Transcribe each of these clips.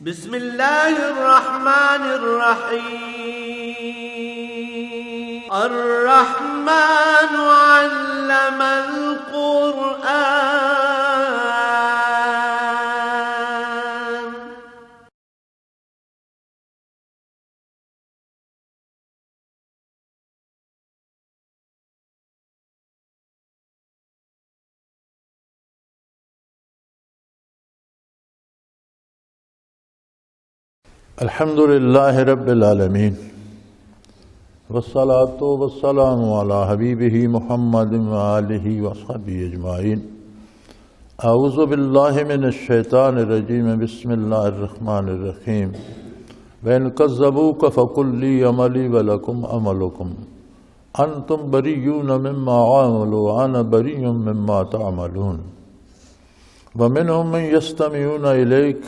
بسم اللہ الرحمن الرحیم الرحمن علم القرآن الحمد للہ رب العالمین والصلاة والسلام علی حبیبہ محمد وآلہ وصحبہ اجمعین اعوذ باللہ من الشیطان الرجیم بسم اللہ الرحمن الرحیم وَإِنْ كَذَّبُوكَ فَقُلْ لِي عَمَلِي وَلَكُمْ عَمَلُكُمْ أَنْتُمْ بَرِيُّونَ مِمَّا عَمِلُوا وَأَنَا بَرِيٌّ مِمَّا تَعْمَلُونَ وَمِنْهُمْ مَنْ يَسْتَمِعُونَ إِلَيْكَ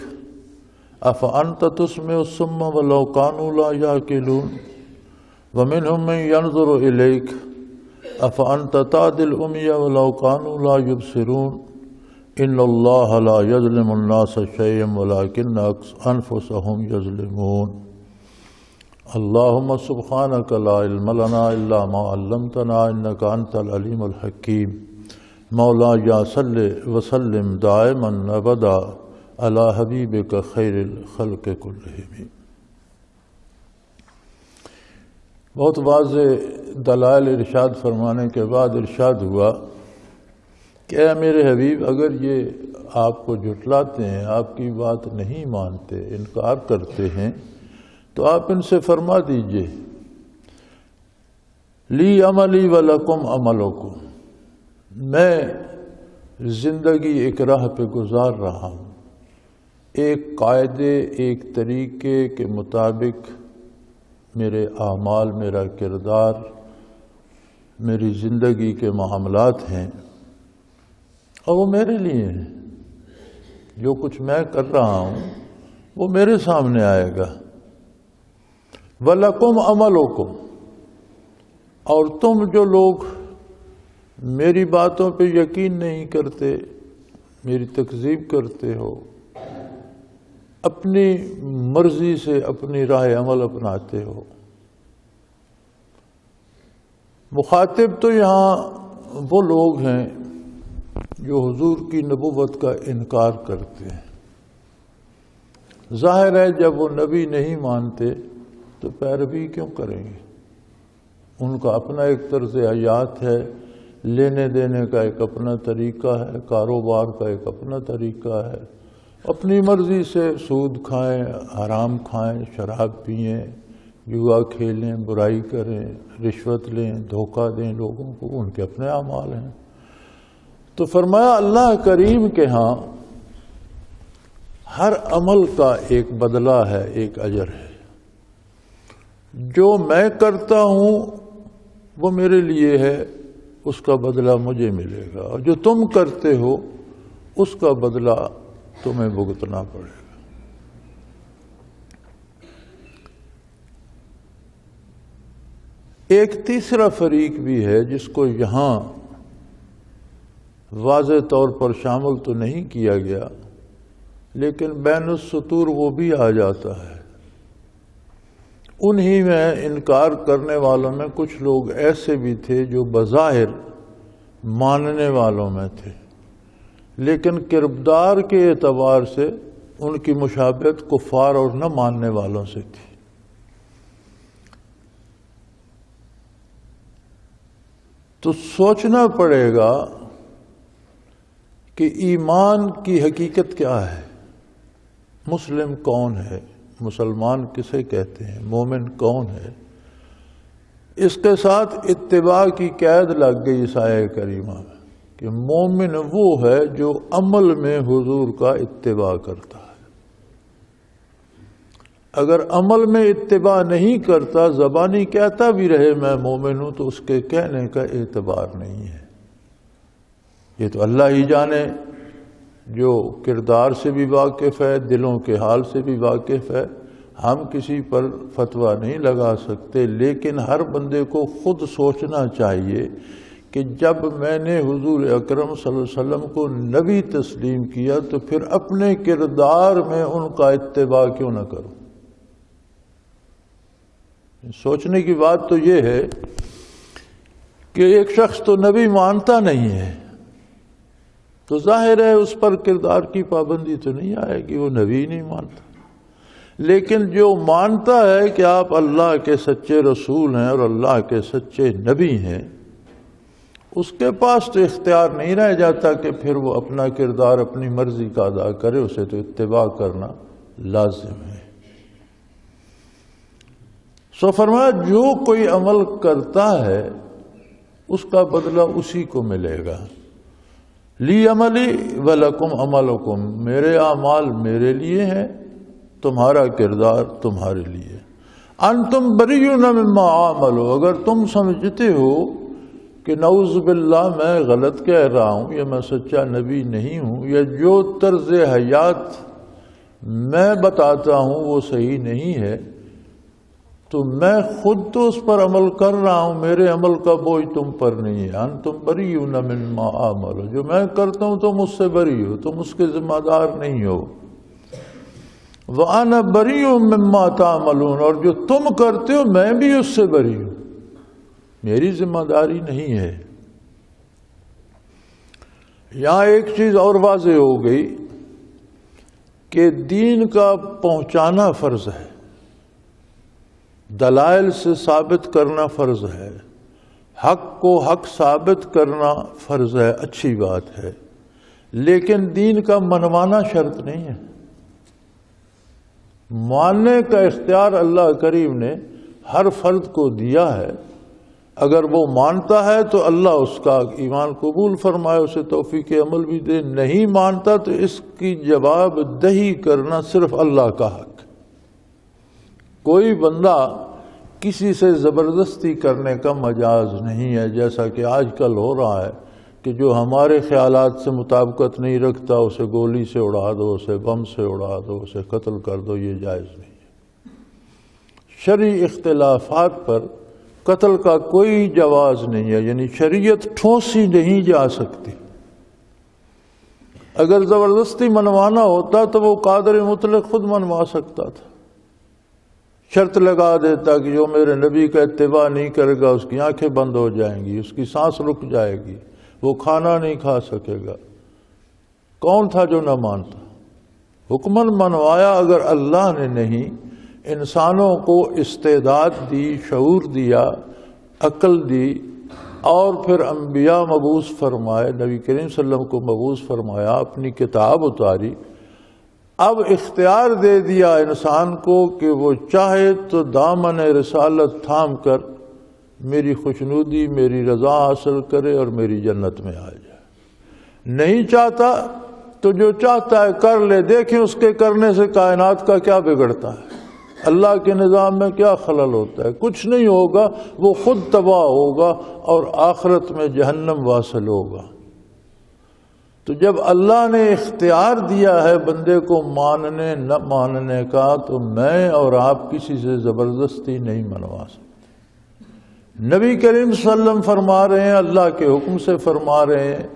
أَفَأَنْتَ تُسْمِعُ الصُّمَّ وَلَوْ كَانُوا لَا يَعْقِلُونَ وَمِنْهُمْ مَنْ يَنْظُرُ إِلَيْكَ أَفَأَنْتَ تَهْدِي الْعُمْيَ وَلَوْ كَانُوا لَا يُبْصِرُونَ إِنَّ اللَّهَ لَا يَظْلِمُ النَّاسَ شَيْئًا وَلَكِنَّ أَنفُسَهُمْ يَظْلِمُونَ اللهم سبحانك لا علم لنا إلا ما علمتنا إنك أنت العليم الحكيم مولاي صل وسلم دائما أبدا علی حبیبک خیر الخلق کلہم۔ بہت واضح دلائل ارشاد فرمانے کے بعد ارشاد ہوا کہ اے میرے حبیب، اگر یہ آپ کو جھٹلاتے ہیں، آپ کی بات نہیں مانتے، انکار کرتے ہیں، تو آپ ان سے فرما دیجئے لی عملی ولکم عملکم، میں زندگی ایک راہ پہ گزار رہا ہوں، ایک قاعدے، ایک طریقے کے مطابق میرے اعمال، میرا کردار، میری زندگی کے معاملات ہیں، اور وہ میرے لیے ہیں۔ جو کچھ میں کر رہا ہوں وہ میرے سامنے آئے گا۔ وَلَكُمْ عَمَلُكُمْ، اور تم جو لوگ میری باتوں پہ یقین نہیں کرتے، میری تکذیب کرتے ہو، اپنی مرضی سے اپنی راہ عمل اپناتے ہو۔ مخاطب تو یہاں وہ لوگ ہیں جو حضور کی نبوت کا انکار کرتے ہیں۔ ظاہر ہے جب وہ نبی نہیں مانتے تو پیروی کیوں کریں گے؟ ان کا اپنا ایک طرز حیات ہے، لینے دینے کا ایک اپنا طریقہ ہے، کاروبار کا ایک اپنا طریقہ ہے، اپنی مرضی سے سود کھائیں، حرام کھائیں، شراب پئیں، جوا کھیلیں، برائی کریں، رشوت لیں، دھوکہ دیں لوگوں کو، ان کے اپنے اعمال ہیں۔ تو فرمایا اللہ کریم کے ہاں ہر عمل کا ایک بدلہ ہے، ایک اجر ہے۔ جو میں کرتا ہوں وہ میرے لیے ہے، اس کا بدلہ مجھے ملے گا، اور جو تم کرتے ہو اس کا بدلہ تمہیں بھگتنا پڑے گا۔ ایک تیسرا فریق بھی ہے جس کو یہاں واضح طور پر شامل تو نہیں کیا گیا، لیکن بین السطور وہ بھی آ جاتا ہے۔ انہی میں انکار کرنے والوں میں کچھ لوگ ایسے بھی تھے جو بظاہر ماننے والوں میں تھے، لیکن کردار کے اعتبار سے ان کی مشابہت کفار اور نہ ماننے والوں سے تھی۔ تو سوچنا پڑے گا کہ ایمان کی حقیقت کیا ہے، مسلم کون ہے، مسلمان کسے کہتے ہیں، مومن کون ہے۔ اس کے ساتھ اتباع کی قید لگ گئی اس آیہ کریمہ میں کہ مومن وہ ہے جو عمل میں حضور کا اتباع کرتا ہے۔ اگر عمل میں اتباع نہیں کرتا، زبانی کہتا بھی رہے میں مومن ہوں، تو اس کے کہنے کا اعتبار نہیں ہے۔ یہ تو اللہ ہی جانے، جو کردار سے بھی واقف ہے، دلوں کے حال سے بھی واقف ہے۔ ہم کسی پر فتویٰ نہیں لگا سکتے، لیکن ہر بندے کو خود سوچنا چاہیے کہ جب میں نے حضور اکرم صلی اللہ علیہ وسلم کو نبی تسلیم کیا تو پھر اپنے کردار میں ان کا اتباع کیوں نہ کروں؟ سوچنے کی بات تو یہ ہے کہ ایک شخص تو نبی مانتا نہیں ہے تو ظاہر ہے اس پر کردار کی پابندی تو نہیں آئے گی، وہ نبی نہیں مانتا۔ لیکن جو مانتا ہے کہ آپ اللہ کے سچے رسول ہیں اور اللہ کے سچے نبی ہیں، اس کے پاس تو اختیار نہیں رہ جاتا کہ پھر وہ اپنا کردار اپنی مرضی کا ادا کرے، اسے تو اتباع کرنا لازم ہے۔ سو فرمایا جو کوئی عمل کرتا ہے اس کا بدلہ اسی کو ملے گا۔ لی عملی ولکم عملکم، میرے اعمال میرے لیے ہیں، تمہارا کردار تمہارے لیے۔ انتم بریون مما اعمل، اگر تم سمجھتے ہو کہ نعوذ باللہ میں غلط کہہ رہا ہوں یا میں سچا نبی نہیں ہوں یا جو طرز حیات میں بتاتا ہوں وہ صحیح نہیں ہے، تو میں خود تو اس پر عمل کر رہا ہوں، میرے عمل کا بوجھ تم پر نہیں ہے۔ انتم بریون مما اعمل، جو میں کرتا ہوں تم اس سے بری ہو، تم اس کے ذمہ دار نہیں ہو۔ وَأَنَا بَرِيٌّ مِّمَّا تَعْمَلُونَ، اور جو تم کرتے ہو میں بھی اس سے بری ہوں، میری ذمہ داری نہیں ہے۔ یہاں ایک چیز اور واضح ہو گئی کہ دین کا پہنچانا فرض ہے، دلائل سے ثابت کرنا فرض ہے، حق کو حق ثابت کرنا فرض ہے، اچھی بات ہے، لیکن دین کا منوانا شرط نہیں ہے۔ ماننے کا اختیار اللہ کریم نے ہر فرد کو دیا ہے، اگر وہ مانتا ہے تو اللہ اس کا ایمان قبول فرمائے، اسے توفیق عمل بھی دے، نہیں مانتا تو اس کی جواب دہی کرنا صرف اللہ کا حق۔ کوئی بندہ کسی سے زبردستی کرنے کا مجاز نہیں ہے، جیسا کہ آج کل ہو رہا ہے کہ جو ہمارے خیالات سے مطابقت نہیں رکھتا اسے گولی سے اڑا دو، اسے بم سے اڑا دو، اسے قتل کر دو، یہ جائز نہیں ہے۔ شرعی اختلافات پر قتل کا کوئی جواز نہیں ہے، یعنی شریعت ٹھونسی نہیں جا سکتی۔ اگر زبردستی منوانا ہوتا تو وہ قادر مطلق خود منوا سکتا تھا، شرط لگا دیتا کہ جو میرے نبی کا اتباع نہیں کرے گا اس کی آنکھیں بند ہو جائیں گی، اس کی سانس رک جائے گی، وہ کھانا نہیں کھا سکے گا۔ کون تھا جو نہ مانتا؟ حکماً منوایا اگر اللہ نے نہیں، انسانوں کو استعداد دی، شعور دیا، عقل دی، اور پھر انبیاء مبعوث فرمائے، نبی کریم صلی اللہ علیہ وسلم کو مبعوث فرمایا، اپنی کتاب اتاری، اب اختیار دے دیا انسان کو کہ وہ چاہے تو دامن رسالت تھام کر میری خوشنودی، میری رضا حاصل کرے اور میری جنت میں آ جائے، نہیں چاہتا تو جو چاہتا ہے کر لے، دیکھیں اس کے کرنے سے کائنات کا کیا بگڑتا ہے، اللہ کے نظام میں کیا خلل ہوتا ہے، کچھ نہیں ہوگا، وہ خود تباہ ہوگا اور آخرت میں جہنم واصل ہوگا۔ تو جب اللہ نے اختیار دیا ہے بندے کو ماننے نہ ماننے کا، تو میں اور آپ کسی سے زبردستی نہیں منوا سکتے۔ نبی کریم صلی اللہ علیہ وسلم فرما رہے ہیں، اللہ کے حکم سے فرما رہے ہیں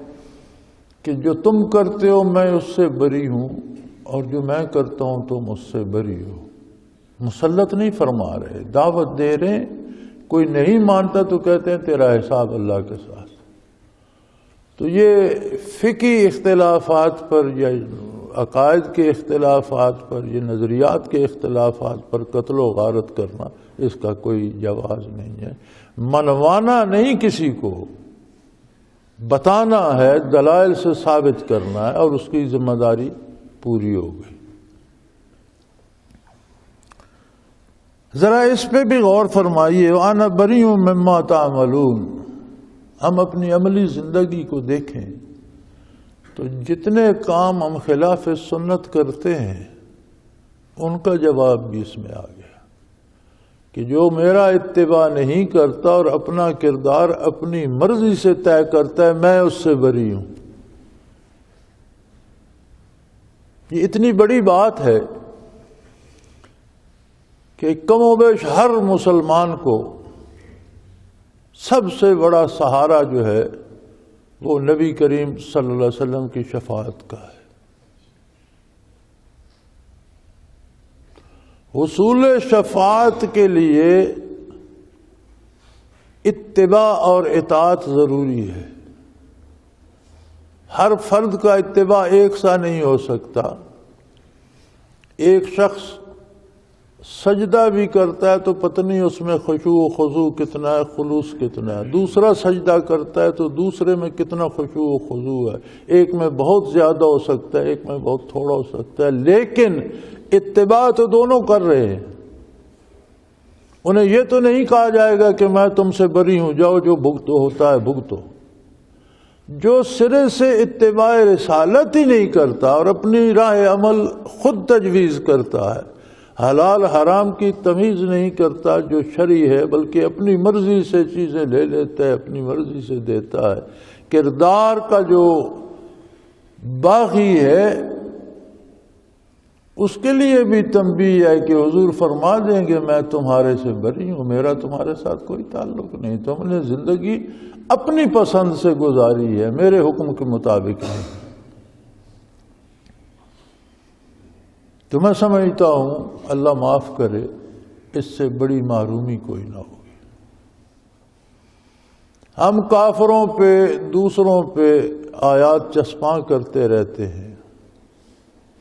کہ جو تم کرتے ہو میں اس سے بری ہوں، اور جو میں کرتا ہوں تم اس سے بری ہو۔ مسلط نہیں فرما رہے، دعوت دے رہے ہیں۔ کوئی نہیں مانتا تو کہتے ہیں تیرا حساب اللہ کے ساتھ۔ تو یہ فقہی اختلافات پر یا عقائد کے اختلافات پر یا نظریات کے اختلافات پر قتل و غارت کرنا، اس کا کوئی جواز نہیں ہے۔ منوانا نہیں، کسی کو بتانا ہے، دلائل سے ثابت کرنا ہے، اور اس کی ذمہ داری پوری ہو گئی۔ ذرا اس پہ بھی غور فرمائیے، وَأَنَا بَرِيٌّ مِّمَّا تَعْمَلُونَ۔ ہم اپنی عملی زندگی کو دیکھیں تو جتنے کام ہم خلاف سنت کرتے ہیں ان کا جواب بھی اس میں آ گیا کہ جو میرا اتباع نہیں کرتا اور اپنا کردار اپنی مرضی سے طے کرتا ہے میں اس سے بری ہوں۔ یہ اتنی بڑی بات ہے کہ کم و بیش ہر مسلمان کو سب سے بڑا سہارا جو ہے وہ نبی کریم صلی اللہ علیہ وسلم کی شفاعت کا ہے۔ حصول شفاعت کے لیے اتباع اور اطاعت ضروری ہے۔ ہر فرد کا اتباع ایک سا نہیں ہو سکتا۔ ایک شخص سجدہ بھی کرتا ہے تو پتہ نہیں اس میں خشوع و خضوع کتنا ہے، خلوص کتنا ہے۔ دوسرا سجدہ کرتا ہے تو دوسرے میں کتنا خشوع و خضوع ہے۔ ایک میں بہت زیادہ ہو سکتا ہے، ایک میں بہت تھوڑا ہو سکتا ہے، لیکن اتباع تو دونوں کر رہے ہیں۔ انہیں یہ تو نہیں کہا جائے گا کہ میں تم سے بری ہوں، جاؤ جو بھگتو ہوتا ہے بھگتو۔ جو سرے سے اتباع رسالت ہی نہیں کرتا اور اپنی راہ عمل خود تجویز کرتا ہے، حلال حرام کی تمیز نہیں کرتا جو شرعی ہے، بلکہ اپنی مرضی سے چیزیں لے لیتا ہے، اپنی مرضی سے دیتا ہے، کردار کا جو باغی ہے اس کے لیے بھی تنبیہ ہے کہ حضور فرما دیں گے میں تمہارے سے بری ہوں، میرا تمہارے ساتھ کوئی تعلق نہیں، تم نے زندگی اپنی پسند سے گزاری ہے، میرے حکم کے مطابق نہیں۔ تو میں سمجھتا ہوں اللہ معاف کرے، اس سے بڑی محرومی کوئی نہ ہوگی۔ ہم کافروں پہ دوسروں پہ آیات چسپاں کرتے رہتے ہیں،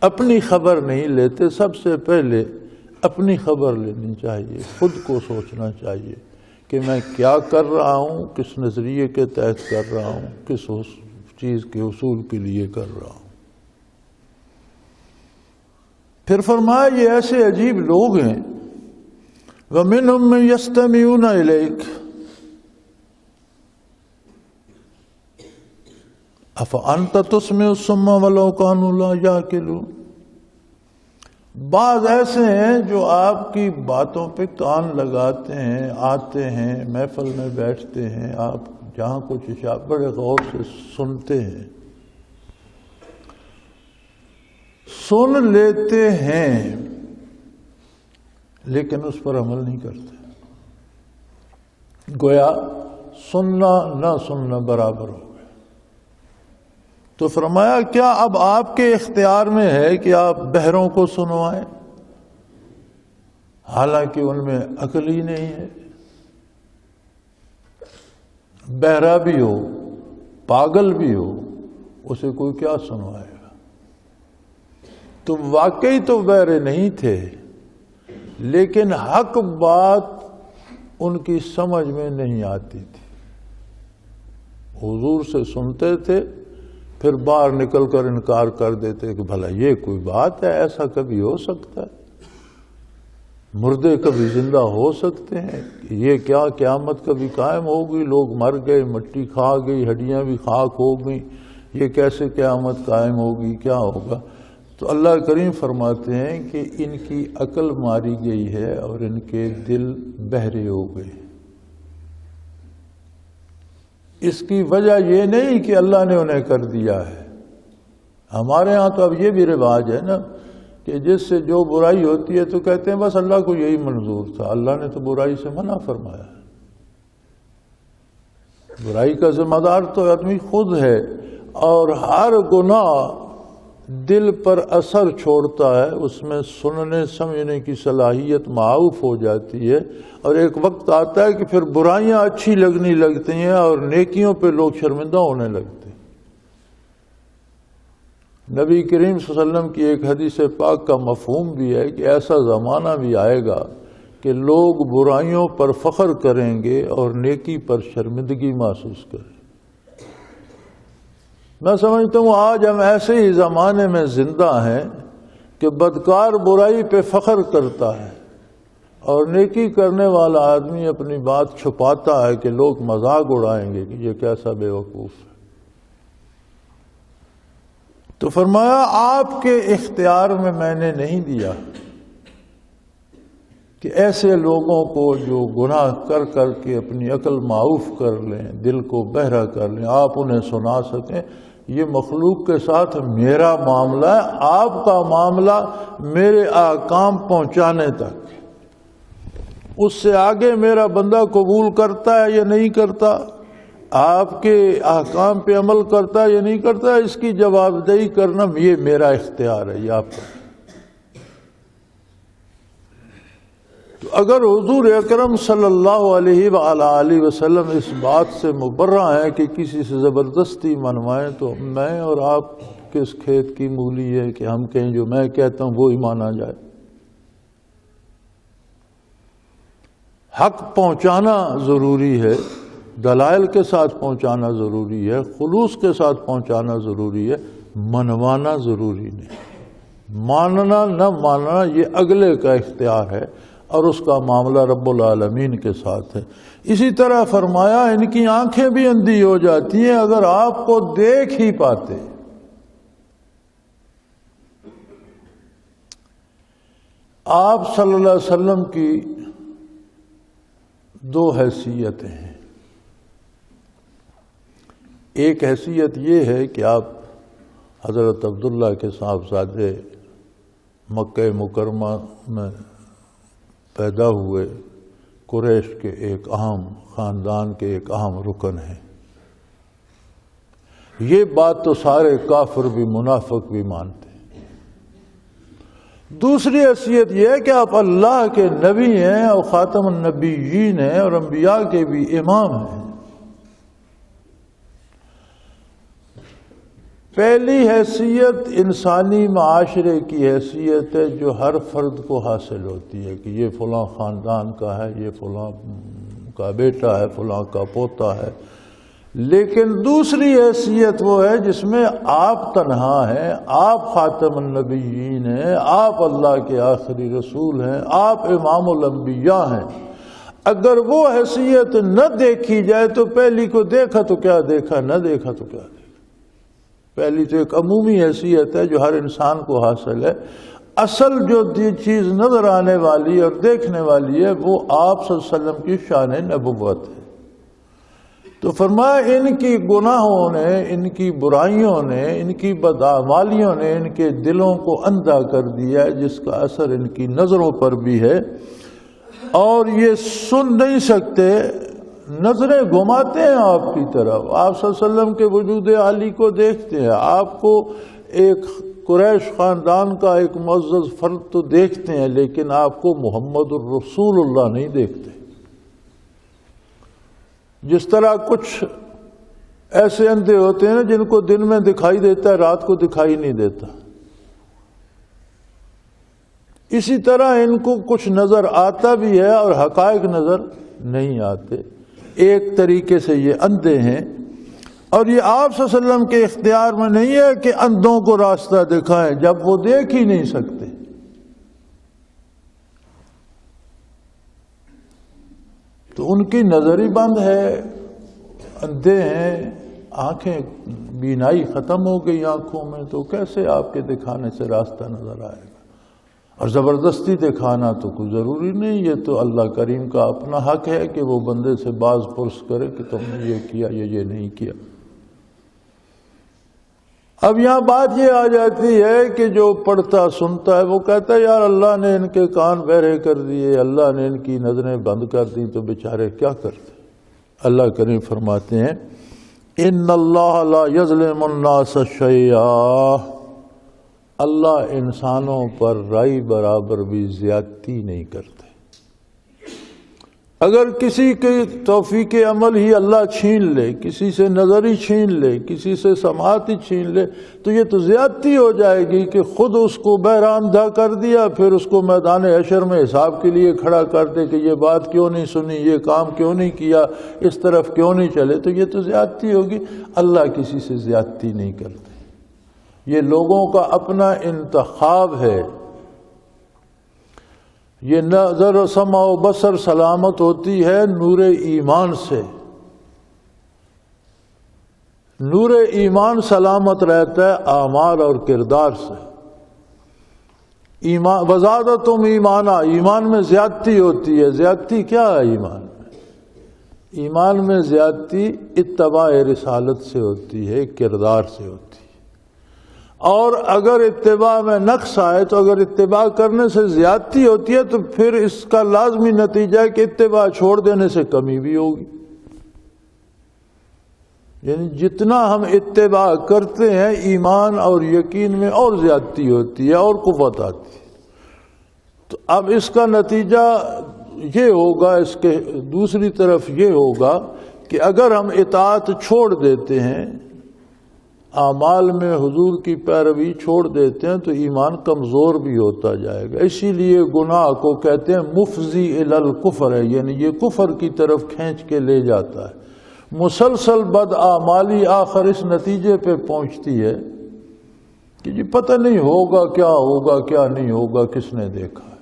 اپنی خبر نہیں لیتے۔ سب سے پہلے اپنی خبر لینی چاہیے، خود کو سوچنا چاہیے کہ میں کیا کر رہا ہوں، کس نظریے کے تحت کر رہا ہوں، کس چیز کے حصول کے لیے کر رہا ہوں۔ پھر فرمایا یہ ایسے عجیب لوگ ہیں وَمِنْهُمْ مَنْ يَسْتَمِعُونَ إِلَيْكَ أَفَأَنْتَ تُسْمِعُ الصُّمَّ وَلَوْ كَانُوا لَا يَعْقِلُونَ۔ بعض ایسے ہیں جو آپ کی باتوں پہ کان لگاتے ہیں، آتے ہیں، محفل میں بیٹھتے ہیں، آپ جہاں کچھ بڑے غور سے سنتے ہیں، سن لیتے ہیں لیکن اس پر عمل نہیں کرتے۔ گویا سننا نہ سننا برابر ہو گیا۔ تو فرمایا کیا اب آپ کے اختیار میں ہے کہ آپ بہروں کو سنوائیں، حالانکہ ان میں عقل ہی نہیں ہے؟ بہرا بھی ہو، پاگل بھی ہو، اسے کوئی کیا سنوائے گا؟ تم واقعی تو بہرے نہیں تھے، لیکن حق بات ان کی سمجھ میں نہیں آتی تھی۔ حضور سے سنتے تھے، پھر باہر نکل کر انکار کر دیتے کہ بھلا یہ کوئی بات ہے، ایسا کبھی ہو سکتا ہے؟ مردے کبھی زندہ ہو سکتے ہیں؟ یہ کیا قیامت کبھی قائم ہوگی؟ لوگ مر گئے، مٹی کھا گئی، ہڈیاں بھی خاک ہو گئیں، یہ کیسے قیامت قائم ہوگی؟ کیا ہوگا؟ تو اللہ کریم فرماتے ہیں کہ ان کی عقل ماری گئی ہے اور ان کے دل بہرے ہو گئے۔ اس کی وجہ یہ نہیں کہ اللہ نے انہیں کر دیا ہے۔ ہمارے ہاں تو اب یہ بھی رواج ہے نا کہ جس سے جو برائی ہوتی ہے تو کہتے ہیں بس اللہ کو یہی منظور تھا، اللہ نے تو برائی سے منع فرمایا۔ برائی کا ذمہ دار تو آدمی خود ہے، اور ہر گناہ دل پر اثر چھوڑتا ہے، اس میں سننے سمجھنے کی صلاحیت معاف ہو جاتی ہے، اور ایک وقت آتا ہے کہ پھر برائیاں اچھی لگنے لگتی ہیں اور نیکیوں پہ لوگ شرمندہ ہونے لگتے ہیں۔ نبی کریم صلی اللہ علیہ وسلم کی ایک حدیث پاک کا مفہوم بھی ہے کہ ایسا زمانہ بھی آئے گا کہ لوگ برائیوں پر فخر کریں گے اور نیکی پر شرمندگی محسوس کریں۔ میں سمجھتا ہوں آج ہم ایسے ہی زمانے میں زندہ ہیں کہ بدکار برائی پہ فخر کرتا ہے اور نیکی کرنے والا آدمی اپنی بات چھپاتا ہے کہ لوگ مذاق اڑائیں گے کہ یہ کیسا بے وقوف ہے۔ تو فرمایا آپ کے اختیار میں نے نہیں دیا کہ ایسے لوگوں کو جو گناہ کر کر کے اپنی عقل معاف کر لیں، دل کو بہرا کر لیں، آپ انہیں سنا سکیں۔ یہ مخلوق کے ساتھ میرا معاملہ ہے، آپ کا معاملہ میرے احکام پہنچانے تک۔ اس سے آگے میرا بندہ قبول کرتا ہے یا نہیں کرتا، آپ کے احکام پہ عمل کرتا ہے یا نہیں کرتا، اس کی جواب دہی کرنا یہ میرا اختیار ہے، یہ آپ کا۔ تو اگر حضور اکرم صلی اللہ علیہ وآلہ وسلم اس بات سے مبرہ ہیں کہ کسی سے زبردستی منوائیں، تو میں اور آپ کس کھیت کی مولی ہے کہ ہم کہیں جو میں کہتا ہوں وہی مانا جائے۔ حق پہنچانا ضروری ہے، دلائل کے ساتھ پہنچانا ضروری ہے، خلوص کے ساتھ پہنچانا ضروری ہے، منوانا ضروری نہیں۔ ماننا نہ ماننا یہ اگلے کا اختیار ہے اور اس کا معاملہ رب العالمین کے ساتھ ہے۔ اسی طرح فرمایا ان کی آنکھیں بھی اندھی ہو جاتی ہیں اگر آپ کو دیکھ ہی پاتے۔ آپ صلی اللہ علیہ وسلم کی دو حیثیتیں ہیں۔ ایک حیثیت یہ ہے کہ آپ حضرت عبداللہ کے صاحبزادے، مکہ مکرمہ میں پیدا ہوئے، قریش کے ایک اہم خاندان کے ایک اہم رکن ہیں۔ یہ بات تو سارے کافر بھی منافق بھی مانتے ہیں۔ دوسری حیثیت یہ ہے کہ آپ اللہ کے نبی ہیں اور خاتم النبیین ہیں اور انبیاء کے بھی امام ہیں۔ پہلی حیثیت انسانی معاشرے کی حیثیت ہے جو ہر فرد کو حاصل ہوتی ہے کہ یہ فلاں خاندان کا ہے، یہ فلاں کا بیٹا ہے، فلاں کا پوتا ہے۔ لیکن دوسری حیثیت وہ ہے جس میں آپ تنہا ہیں، آپ خاتم النبیین ہیں، آپ اللہ کے آخری رسول ہیں، آپ امام الانبیاء ہیں۔ اگر وہ حیثیت نہ دیکھی جائے تو پہلی کو دیکھا تو کیا دیکھا، نہ دیکھا تو کیا دیکھا۔ پہلی تو ایک عمومی حیثیت ہے جو ہر انسان کو حاصل ہے۔ اصل جو چیز نظر آنے والی اور دیکھنے والی ہے وہ آپ صلی اللہ علیہ وسلم کی شان نبوت ہے۔ تو فرمایا ان کی گناہوں نے، ان کی برائیوں نے، ان کی بدعمالیوں نے ان کے دلوں کو اندھا کر دیا ہے، جس کا اثر ان کی نظروں پر بھی ہے، اور یہ سن نہیں سکتے، نظریں گھماتے ہیں آپ کی طرف۔ آپ صلی اللہ علیہ وسلم کے وجود عالی کو دیکھتے ہیں، آپ کو ایک قریش خاندان کا ایک معزز فرد تو دیکھتے ہیں، لیکن آپ کو محمد الرسول اللہ نہیں دیکھتے۔ جس طرح کچھ ایسے اندھے ہوتے ہیں جن کو دن میں دکھائی دیتا ہے، رات کو دکھائی نہیں دیتا، اسی طرح ان کو کچھ نظر آتا بھی ہے اور حقائق نظر نہیں آتے۔ ایک طریقے سے یہ اندھے ہیں، اور یہ آپ صلی اللہ علیہ وسلم کے اختیار میں نہیں ہے کہ اندھوں کو راستہ دکھائیں جب وہ دیکھ ہی نہیں سکتے۔ تو ان کی نظر ہی بند ہے، اندھے ہیں، آنکھیں، بینائی ختم ہو گئی آنکھوں میں، تو کیسے آپ کے دکھانے سے راستہ نظر آئے گا؟ اور زبردستی دکھانا تو کوئی ضروری نہیں، یہ تو اللہ کریم کا اپنا حق ہے کہ وہ بندے سے باز پرس کرے کہ تم نے یہ کیا یا یہ نہیں کیا۔ اب یہاں بات یہ آ جاتی ہے کہ جو پڑھتا سنتا ہے وہ کہتا ہے یار اللہ نے ان کے کان بہرے کر دیے، اللہ نے ان کی نظریں بند کر دی، تو بیچارے کیا کرتے؟ اللہ کریم فرماتے ہیں ان اللہ لا یظلم الناس شیئا، اللہ انسانوں پر رائی برابر بھی زیادتی نہیں کرتے۔ اگر کسی کی توفیق عمل ہی اللہ چھین لے، کسی سے نظر ہی چھین لے، کسی سے سماعت ہی چھین لے، تو یہ تو زیادتی ہو جائے گی کہ خود اس کو بہراندھا کر دیا، پھر اس کو میدان حشر میں حساب کے لیے کھڑا کر دے کہ یہ بات کیوں نہیں سنی، یہ کام کیوں نہیں کیا، اس طرف کیوں نہیں چلے، تو یہ تو زیادتی ہوگی۔ اللہ کسی سے زیادتی نہیں کرتے، یہ لوگوں کا اپنا انتخاب ہے۔ یہ نظر و سمع و بصر سلامت ہوتی ہے نور ایمان سے، نور ایمان سلامت رہتا ہے اعمال اور کردار سے۔ ایمان وزادتم ایمانا، ایمان میں زیادتی ہوتی ہے۔ زیادتی کیا ہے ایمان میں؟ ایمان میں زیادتی اتباع رسالت سے ہوتی ہے، کردار سے ہوتی ہے۔ اور اگر اتباع میں نقص آئے تو اگر اتباع کرنے سے زیادتی ہوتی ہے تو پھر اس کا لازمی نتیجہ ہے کہ اتباع چھوڑ دینے سے کمی بھی ہوگی. یعنی جتنا ہم اتباع کرتے ہیں ایمان اور یقین میں اور زیادتی ہوتی ہے اور قوت آتی ہے. تو اب اس کا نتیجہ یہ ہوگا، اس کے دوسری طرف یہ ہوگا کہ اگر ہم اطاعت چھوڑ دیتے ہیں، اعمال میں حضور کی پیروی چھوڑ دیتے ہیں، تو ایمان کمزور بھی ہوتا جائے گا. اسی لیے گناہ کو کہتے ہیں مفضی الی الکفر ہے، یعنی یہ کفر کی طرف کھینچ کے لے جاتا ہے. مسلسل بدعمالی آخر اس نتیجے پہ پہنچتی ہے کہ جی پتہ نہیں ہوگا کیا نہیں ہوگا، کس نے دیکھا ہے.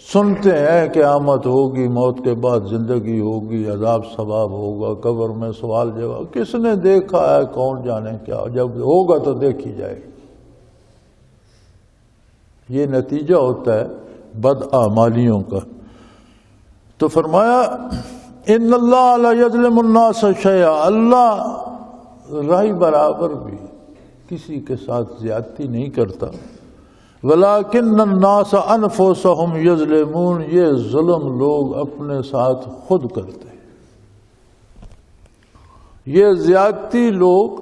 سنتے ہیں قیامت ہوگی، موت کے بعد زندگی ہوگی، عذاب ثواب ہوگا، قبر میں سوال جواب، کس نے دیکھا ہے، کون جانے کیا، جب ہوگا تو دیکھی جائے گی. یہ نتیجہ ہوتا ہے بدعمالیوں کا. تو فرمایا ان اللہ لا یظلم الناس شیئا، اللہ رائی برابر بھی کسی کے ساتھ زیادتی نہیں کرتا. ولیکن الناس انفسهم یظلمون، یہ ظلم لوگ اپنے ساتھ خود کرتے ہیں. یہ زیادتی لوگ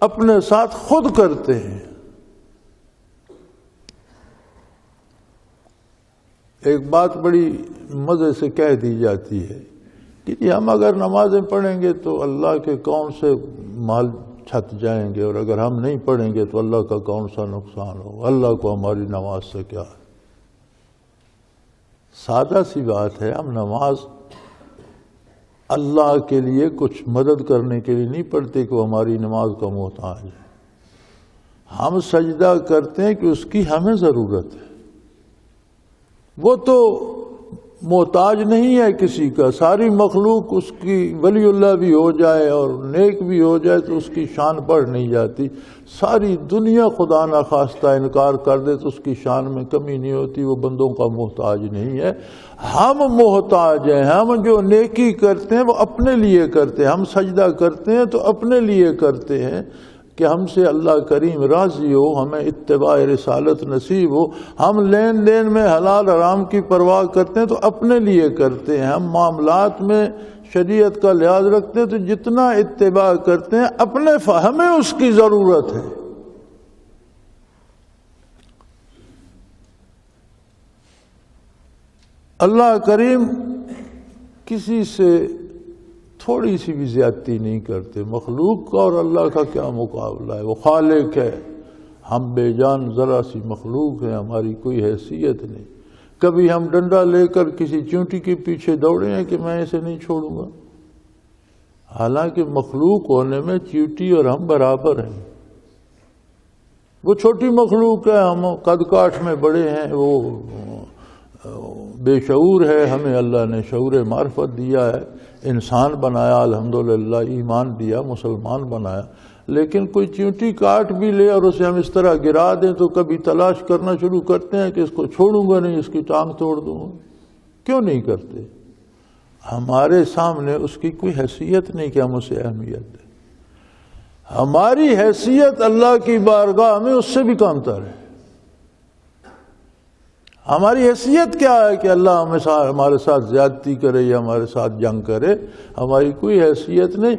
اپنے ساتھ خود کرتے ہیں. ایک بات بڑی مزے سے کہہ دی جاتی ہے کہ ہم اگر نمازیں پڑھیں گے تو اللہ کے کون سے مال چھت جائیں گے، اور اگر ہم نہیں پڑھیں گے تو اللہ کا کون سا نقصان ہو، اللہ کو ہماری نماز سے کیا ہے. سادہ سی بات ہے، ہم نماز اللہ کے لیے کچھ مدد کرنے کے لیے نہیں پڑھتے کہ وہ ہماری نماز کا محتاج ہے. ہم سجدہ کرتے ہیں کہ اس کی ہمیں ضرورت ہے. وہ تو محتاج نہیں ہے کسی کا. ساری مخلوق اس کی ولی اللہ بھی ہو جائے اور نیک بھی ہو جائے تو اس کی شان بڑھ نہیں جاتی. ساری دنیا خدا نخواستہ انکار کر دے تو اس کی شان میں کمی نہیں ہوتی. وہ بندوں کا محتاج نہیں ہے. ہم محتاج ہیں. ہم جو نیکی کرتے ہیں وہ اپنے لیے کرتے ہیں. ہم سجدہ کرتے ہیں تو اپنے لیے کرتے ہیں کہ ہم سے اللہ کریم راضی ہو، ہمیں اتباع رسالت نصیب ہو. ہم لین دین میں حلال حرام کی پرواہ کرتے ہیں تو اپنے لیے کرتے ہیں. ہم معاملات میں شریعت کا لحاظ رکھتے ہیں تو جتنا اتباع کرتے ہیں اپنے ہمیں اس کی ضرورت ہے. اللہ کریم کسی سے تھوڑی سی بھی زیادتی نہیں کرتے. مخلوق کا اور اللہ کا کیا مقابلہ ہے. وہ خالق ہے، ہم بے جان ذرا سی مخلوق ہیں، ہماری کوئی حیثیت نہیں. کبھی ہم ڈنڈا لے کر کسی چونٹی کے پیچھے دوڑے ہیں کہ میں اسے نہیں چھوڑوں گا، حالانکہ مخلوق ہونے میں چیونٹی اور ہم برابر ہیں. وہ چھوٹی مخلوق ہے، ہم قد کاٹ میں بڑے ہیں. وہ بے شعور ہے، ہمیں اللہ نے شعور معرفت دیا ہے، انسان بنایا، الحمدللہ ایمان دیا، مسلمان بنایا. لیکن کوئی چیونٹی کاٹ بھی لے اور اسے ہم اس طرح گرا دیں تو کبھی تلاش کرنا شروع کرتے ہیں کہ اس کو چھوڑوں گا نہیں، اس کی ٹانگ توڑ دوں گا. کیوں نہیں کرتے؟ ہمارے سامنے اس کی کوئی حیثیت نہیں کہ ہم اسے اہمیت دیں. ہماری حیثیت اللہ کی بارگاہ میں اس سے بھی کمتر ہے. ہماری حیثیت کیا ہے کہ اللہ ہمارے ساتھ زیادتی کرے یا ہمارے ساتھ جنگ کرے؟ ہماری کوئی حیثیت نہیں.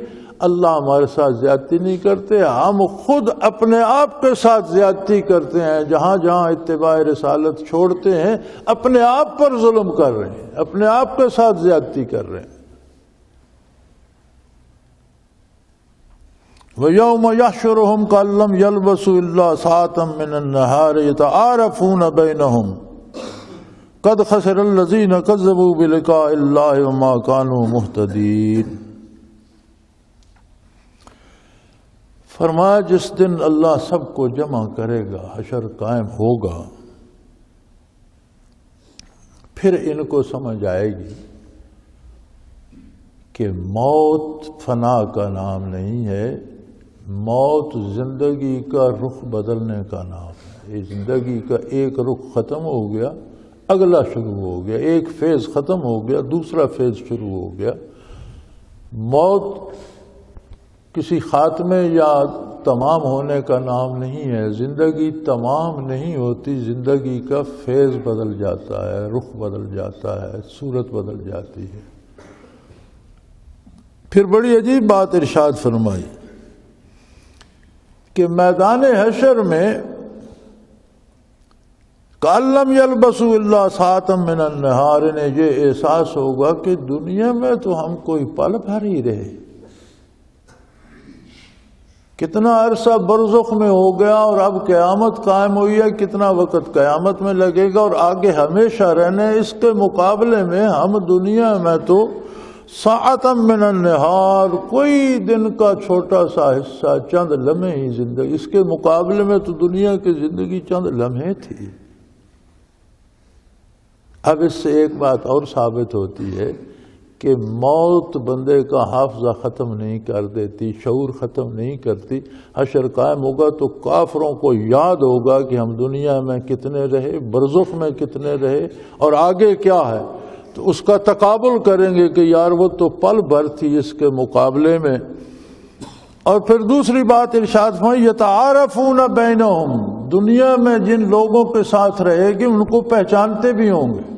اللہ ہمارے ساتھ زیادتی نہیں کرتے، ہم خود اپنے آپ کے ساتھ زیادتی کرتے ہیں. جہاں جہاں اتباع رسالت چھوڑتے ہیں اپنے آپ پر ظلم کر رہے ہیں، اپنے آپ کے ساتھ زیادتی کر رہے ہیں. وَيَوْمَ يَحْشُرُهُمْ كَأَن لَّمْ يَلْبَثُوا إِلَّا سَاعَةً مِّنَ النَّهَارِ يَتَعَارَفُونَ بَيْنَهُمْ قَدْ خَسِرَ الَّذِينَ كَذَّبُوا بِلِقَاءِ اللَّهِ وَمَا كَانُوا مُهْتَدِينَ. فرمایا جس دن اللہ سب کو جمع کرے گا، حشر قائم ہوگا، پھر ان کو سمجھ آئے گی کہ موت فنا کا نام نہیں ہے، موت زندگی کا رخ بدلنے کا نام ہے. یہ زندگی کا ایک رخ ختم ہو گیا، اگلا شروع ہو گیا. ایک فیز ختم ہو گیا، دوسرا فیز شروع ہو گیا. موت کسی خاتمے یا تمام ہونے کا نام نہیں ہے، زندگی تمام نہیں ہوتی، زندگی کا فیض بدل جاتا ہے، رخ بدل جاتا ہے، صورت بدل جاتی ہے۔ پھر بڑی عجیب بات ارشاد فرمائی کہ میدان حشر میں کَأَلَّمْ يَلْبَسُوا إِلَّا سَاعَةً مِّنَ النَّهَارِ، انہیں یہ احساس ہوگا کہ دنیا میں تو ہم کوئی پل بھر ہی رہے، کتنا عرصہ برزخ میں ہو گیا اور اب قیامت قائم ہوئی ہے، کتنا وقت قیامت میں لگے گا اور آگے ہمیشہ رہنے، اس کے مقابلے میں ہم دنیا میں تو ساعتم من النہار، کوئی دن کا چھوٹا سا حصہ، چند لمحے ہی زندگی، اس کے مقابلے میں تو دنیا کی زندگی چند لمحے تھی۔ اب اس سے ایک بات اور ثابت ہوتی ہے کہ موت بندے کا حافظہ ختم نہیں کر دیتی، شعور ختم نہیں کرتی۔ حشر قائم ہوگا تو کافروں کو یاد ہوگا کہ ہم دنیا میں کتنے رہے، برزخ میں کتنے رہے اور آگے کیا ہے، تو اس کا تقابل کریں گے کہ یار وہ تو پل بھر تھی اس کے مقابلے میں۔ اور پھر دوسری بات ارشاد فرمائی یتعارفون بینہم، دنیا میں جن لوگوں کے ساتھ رہے گی ان کو پہچانتے بھی ہوں گے۔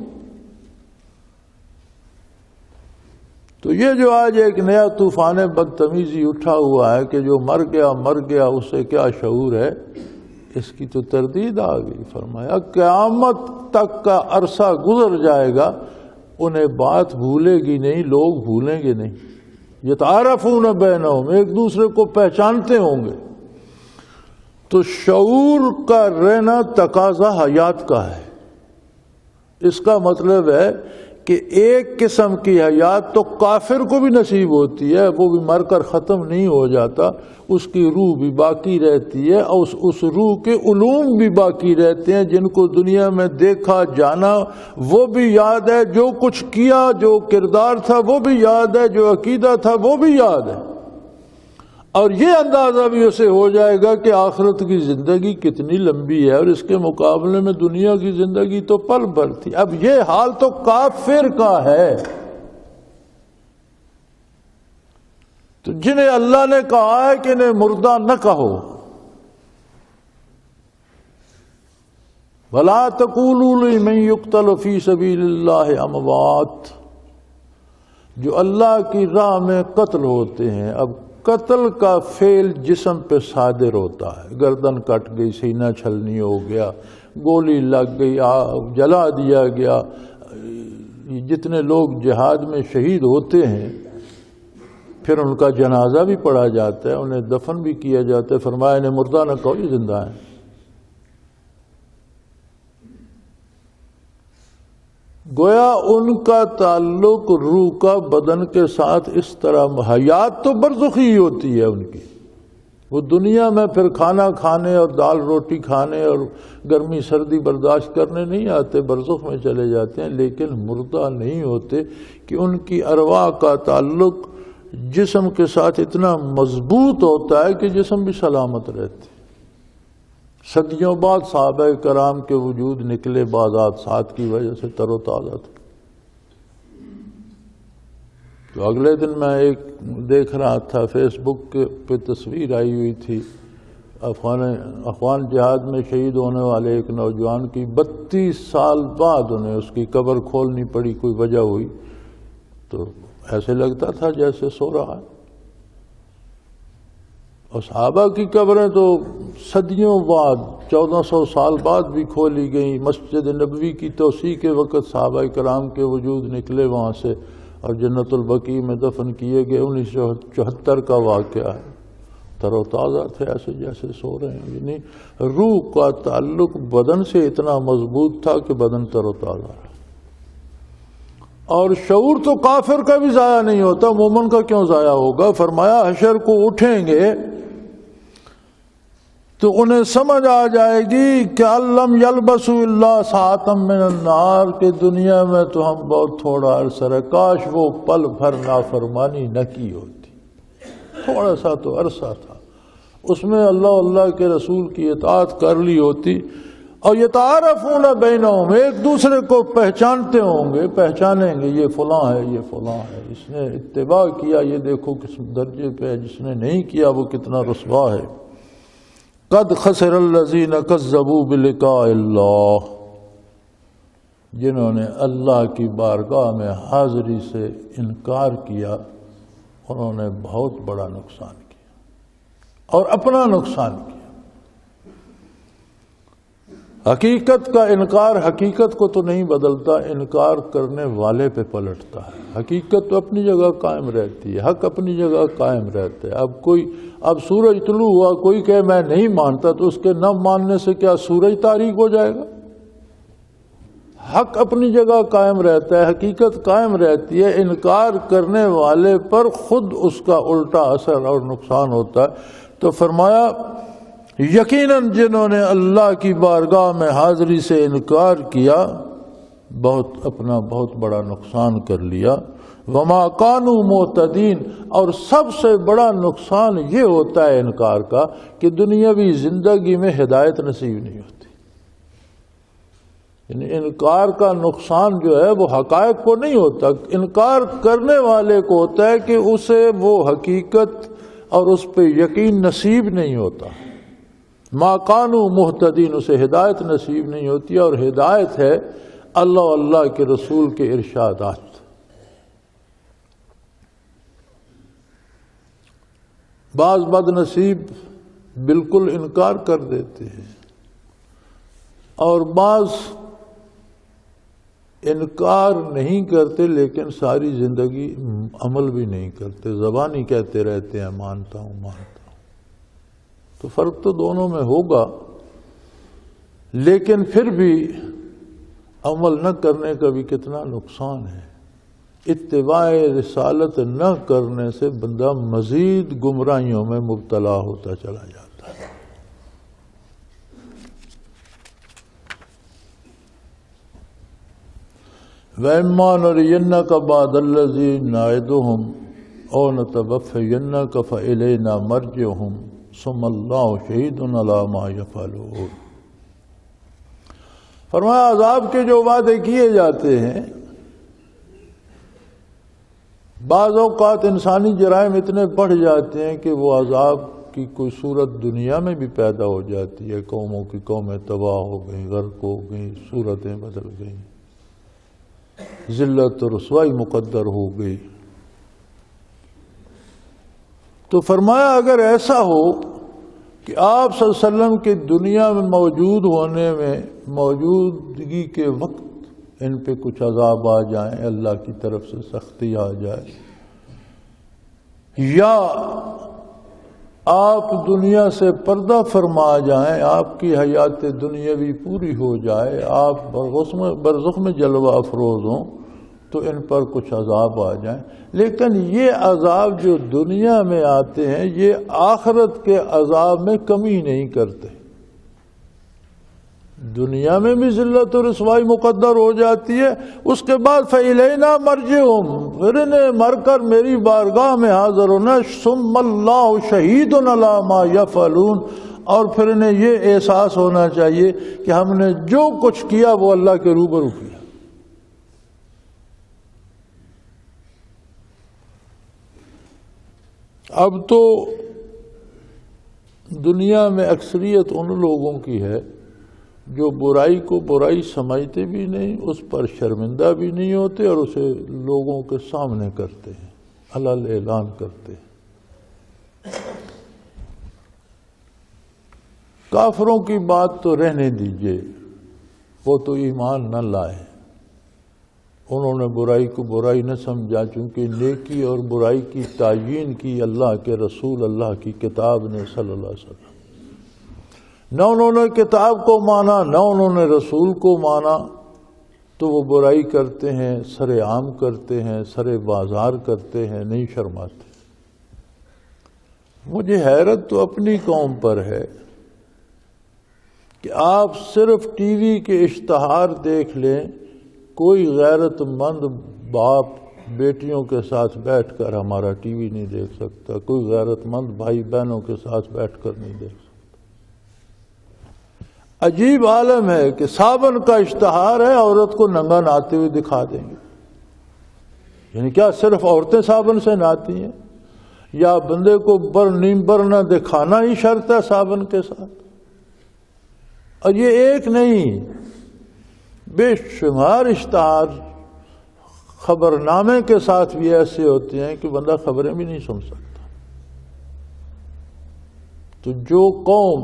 تو یہ جو آج ایک نیا طوفان بدتمیزی اٹھا ہوا ہے کہ جو مر گیا اس سے کیا شعور ہے، اس کی تو تردید آ گئی۔ فرمایا قیامت تک کا عرصہ گزر جائے گا، انہیں بات بھولے گی نہیں، لوگ بھولیں گے نہیں۔ یتعارفون بینہم، ایک دوسرے کو پہچانتے ہوں گے۔ تو شعور کا رہنا تقاضا حیات کا ہے۔ اس کا مطلب ہے کہ ایک قسم کی حیات تو کافر کو بھی نصیب ہوتی ہے، وہ بھی مر کر ختم نہیں ہو جاتا، اس کی روح بھی باقی رہتی ہے اور اس روح کے علوم بھی باقی رہتے ہیں، جن کو دنیا میں دیکھا جانا وہ بھی یاد ہے، جو کچھ کیا، جو کردار تھا وہ بھی یاد ہے، جو عقیدہ تھا وہ بھی یاد ہے۔ اور یہ اندازہ بھی اسے ہو جائے گا کہ آخرت کی زندگی کتنی لمبی ہے اور اس کے مقابلے میں دنیا کی زندگی تو پل بھر تھی۔ اب یہ حال تو کافر کا ہے۔ تو جنہیں اللہ نے کہا ہے کہ انہیں مردہ نہ کہو، وَلَا تَقُولُوا لِمَن يُقْتَلُ فِي سَبِيلِ اللَّهِ أَمْوَاتٌ، جو اللہ کی راہ میں قتل ہوتے ہیں۔ اب قتل کا فعل جسم پہ صادر ہوتا ہے، گردن کٹ گئی، سینہ چھلنی ہو گیا، گولی لگ گئی، جلا دیا گیا۔ جتنے لوگ جہاد میں شہید ہوتے ہیں پھر ان کا جنازہ بھی پڑھا جاتا ہے، انہیں دفن بھی کیا جاتا ہے۔ فرمایا انہیں مردہ نہ کہو، یہ زندہ ہیں۔ گویا ان کا تعلق روح کا بدن کے ساتھ اس طرح، حیات تو برزخی ہی ہوتی ہے ان کی، وہ دنیا میں پھر کھانا کھانے اور دال روٹی کھانے اور گرمی سردی برداشت کرنے نہیں آتے، برزخ میں چلے جاتے ہیں، لیکن مردہ نہیں ہوتے کہ ان کی ارواح کا تعلق جسم کے ساتھ اتنا مضبوط ہوتا ہے کہ جسم بھی سلامت رہتے۔ صدیوں بعد صحابہ کرام کے وجود نکلے بعض حادثات کی وجہ سے تر و تازہ تھے۔ تو اگلے دن میں ایک دیکھ رہا تھا فیس بک پہ تصویر آئی ہوئی تھی افغان جہاد میں شہید ہونے والے ایک نوجوان کی، 32 سال بعد انہیں اس کی قبر کھولنی پڑی، کوئی وجہ ہوئی تو ایسے لگتا تھا جیسے سو رہا ہے۔ اور صحابہ کی قبریں تو صدیوں بعد، 1400 سال بعد بھی کھولی گئیں۔ مسجد نبوی کی توسیع کے وقت صحابہ کرام کے وجود نکلے وہاں سے اور جنت البقیع میں دفن کیے گئے۔ 1974 کا واقعہ ہے، تر و تازہ تھے، ایسے جیسے سو رہے ہیں۔ یعنی روح کا تعلق بدن سے اتنا مضبوط تھا کہ بدن تر و تازہ رہا۔ اور شعور تو کافر کا بھی ضائع نہیں ہوتا، مومن کا کیوں ضائع ہوگا؟ فرمایا حشر کو اٹھیں گے تو انہیں سمجھ آ جائے گی کہ لم یلبسوا الا ساعة من النہار، کہ دنیا میں تو ہم بہت تھوڑا عرصہ رہے، کاش وہ پل بھر نافرمانی نہ کی ہوتی، تھوڑا سا تو عرصہ تھا، اس میں اللہ کے رسول کی اطاعت کر لی ہوتی۔ اور یتعارفون بینہم، ایک دوسرے کو پہچانتے ہوں گے، پہچانیں گے یہ فلاں ہے، یہ فلاں ہے، اس نے اتباع کیا، یہ دیکھو کس درجے پہ ہے، جس نے نہیں کیا وہ کتنا رسوا ہے۔ قد خسر الذین کذبوا بلقاء اللہ، جنہوں نے اللہ کی بارگاہ میں حاضری سے انکار کیا انہوں نے بہت بڑا نقصان کیا اور اپنا نقصان کیا۔ حقیقت کا انکار حقیقت کو تو نہیں بدلتا، انکار کرنے والے پہ پلٹتا ہے۔ حقیقت تو اپنی جگہ قائم رہتی ہے، حق اپنی جگہ قائم رہتا ہے۔ اب سورج طلوع ہوا، کوئی کہے میں نہیں مانتا، تو اس کے نہ ماننے سے کیا سورج تاریک ہو جائے گا؟ حق اپنی جگہ قائم رہتا ہے، حقیقت قائم رہتی ہے۔ انکار کرنے والے پر خود اس کا الٹا اثر اور نقصان ہوتا ہے۔ تو فرمایا یقیناً جنہوں نے اللہ کی بارگاہ میں حاضری سے انکار کیا اپنا بہت بڑا نقصان کر لیا۔ وما کانوا مہتدین، اور سب سے بڑا نقصان یہ ہوتا ہے انکار کا کہ دنیاوی زندگی میں ہدایت نصیب نہیں ہوتی۔ یعنی انکار کا نقصان جو ہے وہ حقائق کو نہیں ہوتا، انکار کرنے والے کو ہوتا ہے کہ اسے وہ حقیقت اور اس پہ یقین نصیب نہیں ہوتا۔ ما کانوا مہتدین، اسے ہدایت نصیب نہیں ہوتی، اور ہدایت ہے اللہ اللہ کے رسول کے ارشادات۔ بعض بد نصیب بالکل انکار کر دیتے ہیں، اور بعض انکار نہیں کرتے لیکن ساری زندگی عمل بھی نہیں کرتے، زبانی کہتے رہتے ہیں مانتا ہوں مانتا ہوں۔ تو فرق تو دونوں میں ہوگا، لیکن پھر بھی عمل نہ کرنے کا بھی کتنا نقصان ہے۔ اتباع رسالت نہ کرنے سے بندہ مزید گمراہیوں میں مبتلا ہوتا چلا جاتا ہے۔ وَإِمَّا نُرِيَنَّكَ بَعْضَ الَّذِي نَعِدُهُمْ أَوْ نَتَوَفَّيَنَّكَ فَإِلَيْنَا مَرْجِعُهُمْ ثُمَّ اللَّهُ شَهِيدٌ عَلَى مَا يَفْعَلُونَ۔ فرمایا عذاب کے جو وعدے کیے جاتے ہیں، بعض اوقات انسانی جرائم اتنے بڑھ جاتے ہیں کہ وہ عذاب کی کوئی صورت دنیا میں بھی پیدا ہو جاتی ہے۔ قوموں کی قومیں تباہ ہو گئیں، غرق ہو گئیں، صورتیں بدل گئیں، ذلت اور رسوائی مقدر ہو گئی۔ تو فرمایا اگر ایسا ہو کہ آپ صلی اللہ علیہ وسلم کے دنیا میں موجود ہونے میں موجودگی کے وقت ان پہ کچھ عذاب آ جائیں، اللہ کی طرف سے سختی آ جائے، یا آپ دنیا سے پردہ فرما جائیں، آپ کی حیات دنیاوی پوری ہو جائے، آپ برزخ میں جلوہ افروز ہوں، تو ان پر کچھ عذاب آ جائیں۔ لیکن یہ عذاب جو دنیا میں آتے ہیں یہ آخرت کے عذاب میں کمی نہیں کرتے۔ دنیا میں بھی ذلت و رسوائی مقدر ہو جاتی ہے، اس کے بعد فَإِلَيْنَا مَرْجِعُهُمْ، پھر انہیں مر کر میری بارگاہ میں حاضر ہونا، ثُمَّ اللَّهُ شَهِيدٌ عَلَى مَا يَفْعَلُونَ، اور پھر انہیں یہ احساس ہونا چاہیے کہ ہم نے جو کچھ کیا وہ اللہ کے روبرو کیا۔ اب تو دنیا میں اکثریت ان لوگوں کی ہے جو برائی کو برائی سمجھتے بھی نہیں، اس پر شرمندہ بھی نہیں ہوتے، اور اسے لوگوں کے سامنے کرتے ہیں، علل اعلان کرتے ہیں۔ کافروں کی بات تو رہنے دیجئے، وہ تو ایمان نہ لائے، انہوں نے برائی کو برائی نہ سمجھا، چونکہ نیکی اور برائی کی تعیین کی اللہ کے رسول اللہ کی کتاب نے صلی اللہ علیہ وسلم۔ نہ انہوں نے کتاب کو مانا، نہ انہوں نے رسول کو مانا، تو وہ برائی کرتے ہیں، سر عام کرتے ہیں، سر بازار کرتے ہیں، نہیں شرماتے۔ مجھے حیرت تو اپنی قوم پر ہے کہ آپ صرف ٹی وی کے اشتہار دیکھ لیں، کوئی غیرت مند باپ بیٹیوں کے ساتھ بیٹھ کر ہمارا ٹی وی نہیں دیکھ سکتا، کوئی غیرت مند بھائی بہنوں کے ساتھ بیٹھ کر نہیں دیکھ سکتا۔ عجیب عالم ہے کہ صابن کا اشتہار ہے، عورت کو ننگا نہاتے ہوئے دکھا دیں گے۔ یعنی کیا صرف عورتیں صابن سے نہاتی ہیں، یا بندے کو نیم بر نہ دکھانا ہی شرط ہے صابن کے ساتھ؟ اور یہ ایک نہیں، بے شمار اشتہار خبرنامے کے ساتھ بھی ایسے ہوتے ہیں کہ بندہ خبریں بھی نہیں سن سکتا۔ تو جو قوم